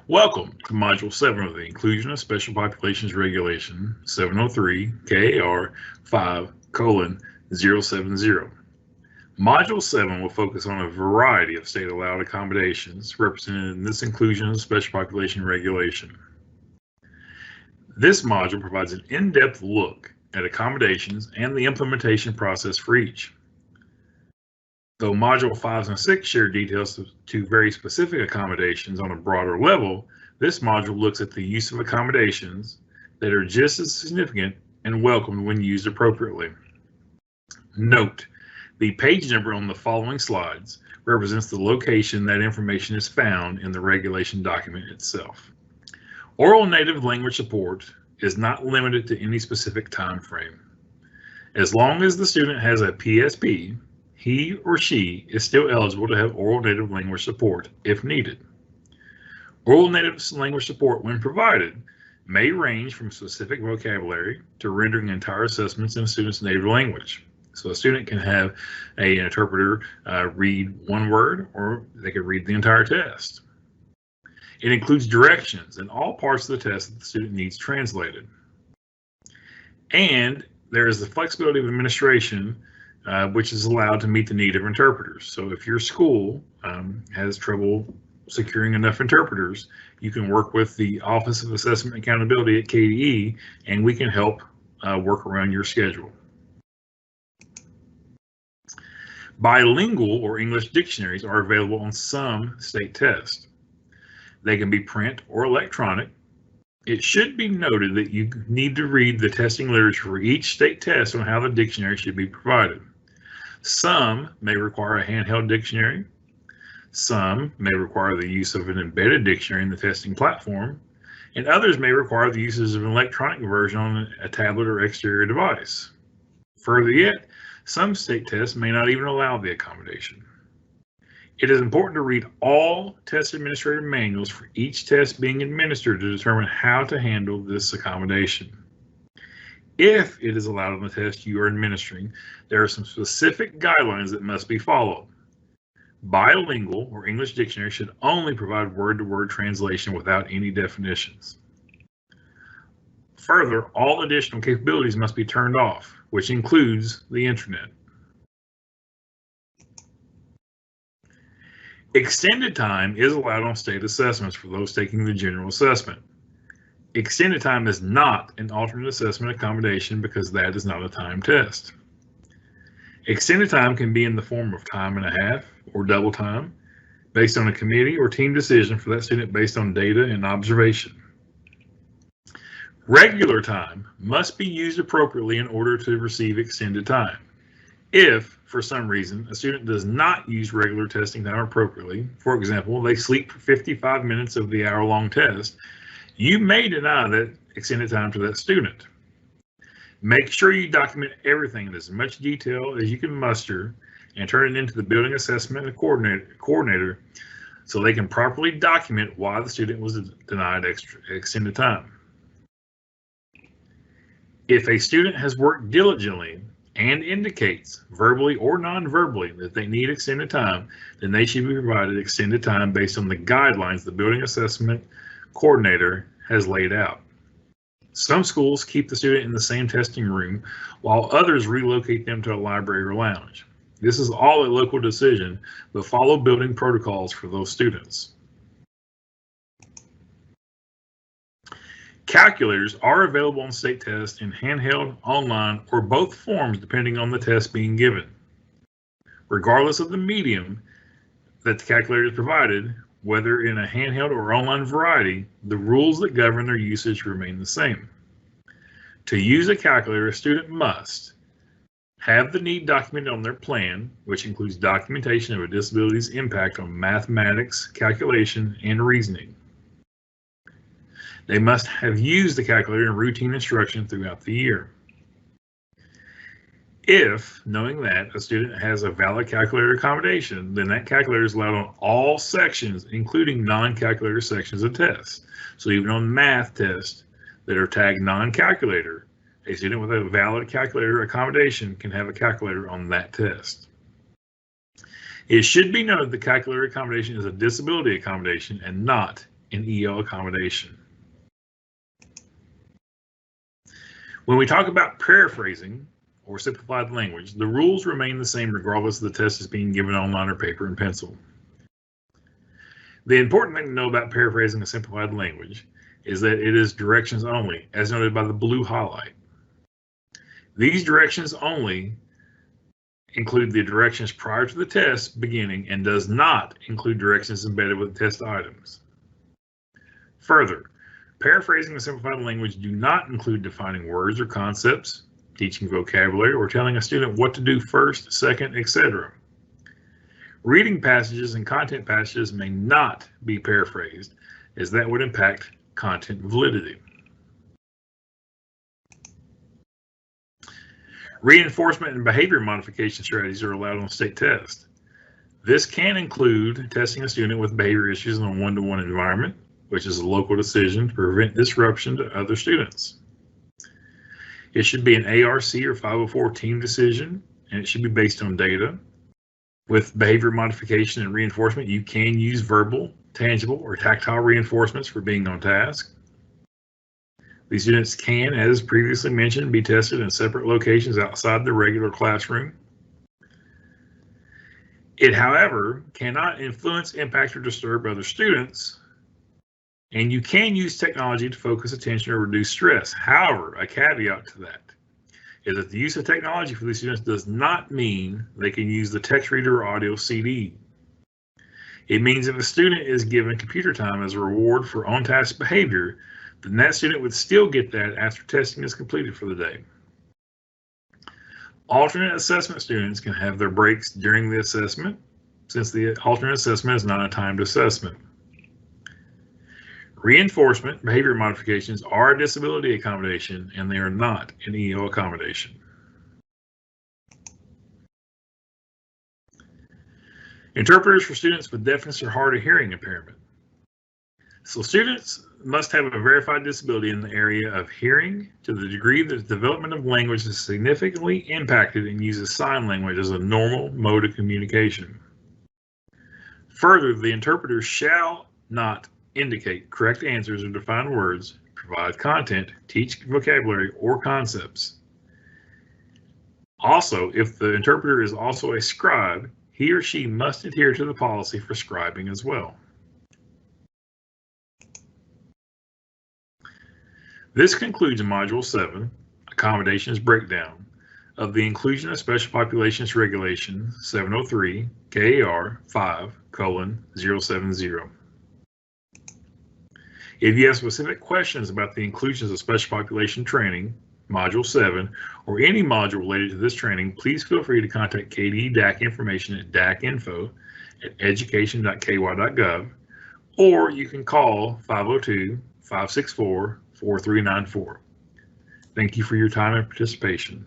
Welcome to Module 7 of the Inclusion of Special Populations Regulation 703 KAR 5:070. Module 7 will focus on a variety of state allowed accommodations represented in this Inclusion of Special Population Regulation. This module provides an in-depth look at accommodations and the implementation process for each. Though Module 5 and 6 share details to very specific accommodations on a broader level, this module looks at the use of accommodations that are just as significant and welcomed when used appropriately. Note, the page number on the following slides represents the location that information is found in the regulation document itself. Oral native language support is not limited to any specific time frame. As long as the student has a PSP, he or she is still eligible to have oral native language support if needed. Oral native language support, when provided, may range from specific vocabulary to rendering entire assessments in a student's native language. So a student can have an interpreter read one word, or they could read the entire test. It includes directions in all parts of the test that the student needs translated. And there is the flexibility of administration which is allowed to meet the need of interpreters. So if your school has trouble securing enough interpreters, you can work with the Office of Assessment and Accountability at KDE, and we can help work around your schedule. Bilingual or English dictionaries are available on some state tests. They can be print or electronic. It should be noted that you need to read the testing literature for each state test on how the dictionary should be provided. Some may require a handheld dictionary. Some may require the use of an embedded dictionary in the testing platform, and others may require the use of an electronic version on a tablet or exterior device. Further yet, some state tests may not even allow the accommodation. It is important to read all test administrator manuals for each test being administered to determine how to handle this accommodation. If it is allowed on the test you are administering, there are some specific guidelines that must be followed. Bilingual or English dictionary should only provide word-to-word translation without any definitions. Further, all additional capabilities must be turned off, which includes the internet. Extended time is allowed on state assessments for those taking the general assessment. Extended time is not an alternate assessment accommodation because that is not a time test. Extended time can be in the form of time and a half or double time based on a committee or team decision for that student based on data and observation. Regular time must be used appropriately in order to receive extended time. If, for some reason, a student does not use regular testing time appropriately, for example, they sleep for 55 minutes of the hour-long test, you may deny that extended time to that student. Make sure you document everything in as much detail as you can muster and turn it into the building assessment coordinator so they can properly document why the student was denied extended time. If a student has worked diligently and indicates verbally or non-verbally that they need extended time, then they should be provided extended time based on the guidelines the building assessment coordinator has laid out. Some schools keep the student in the same testing room while others relocate them to a library or lounge. This is all a local decision, but follow building protocols for those students. Calculators are available on state tests in handheld, online, or both forms depending on the test being given. Regardless of the medium that the calculator is provided, whether in a handheld or online variety, the rules that govern their usage remain the same. To use a calculator, a student must have the need documented on their plan, which includes documentation of a disability's impact on mathematics, calculation, and reasoning. They must have used the calculator in routine instruction throughout the year. If, knowing that, a student has a valid calculator accommodation, then that calculator is allowed on all sections, including non-calculator sections of tests. So even on math tests that are tagged non-calculator, a student with a valid calculator accommodation can have a calculator on that test. It should be noted the calculator accommodation is a disability accommodation and not an EL accommodation. When we talk about paraphrasing or simplified language, the rules remain the same regardless of the test is being given online or paper and pencil. The important thing to know about paraphrasing a simplified language is that it is directions only, as noted by the blue highlight. These directions only include the directions prior to the test beginning and does not include directions embedded with test items. Further, paraphrasing a simplified language do not include defining words or concepts, teaching vocabulary, or telling a student what to do first, second, etc. Reading passages and content passages may not be paraphrased, as that would impact content validity. Reinforcement and behavior modification strategies are allowed on state tests. This can include testing a student with behavior issues in a one-to-one environment, which is a local decision to prevent disruption to other students. It should be an ARC or 504 team decision, and it should be based on data. With behavior modification and reinforcement, you can use verbal, tangible, or tactile reinforcements for being on task. These students can, as previously mentioned, be tested in separate locations outside the regular classroom. It, however, cannot influence, impact, or disturb other students, and you can use technology to focus attention or reduce stress. However, a caveat to that is that the use of technology for these students does not mean they can use the text reader or audio CD. It means if a student is given computer time as a reward for on-task behavior, then that student would still get that after testing is completed for the day. Alternate assessment students can have their breaks during the assessment, since the alternate assessment is not a timed assessment. Reinforcement behavior modifications are a disability accommodation, and they are not an EO accommodation. Interpreters for students with deafness or hard of hearing impairment. So students must have a verified disability in the area of hearing to the degree that the development of language is significantly impacted and uses sign language as a normal mode of communication. Further, the interpreter shall not indicate correct answers or define words, provide content, teach vocabulary or concepts. Also, if the interpreter is also a scribe, he or she must adhere to the policy for scribing as well. This concludes Module 7, Accommodations Breakdown, of the Inclusion of Special Populations Regulation 703 KAR 5:070. If you have specific questions about the inclusions of special population training, Module 7, or any module related to this training, please feel free to contact KDE DAC information at dacinfo@education.ky.gov, or you can call 502-564-4394. Thank you for your time and participation.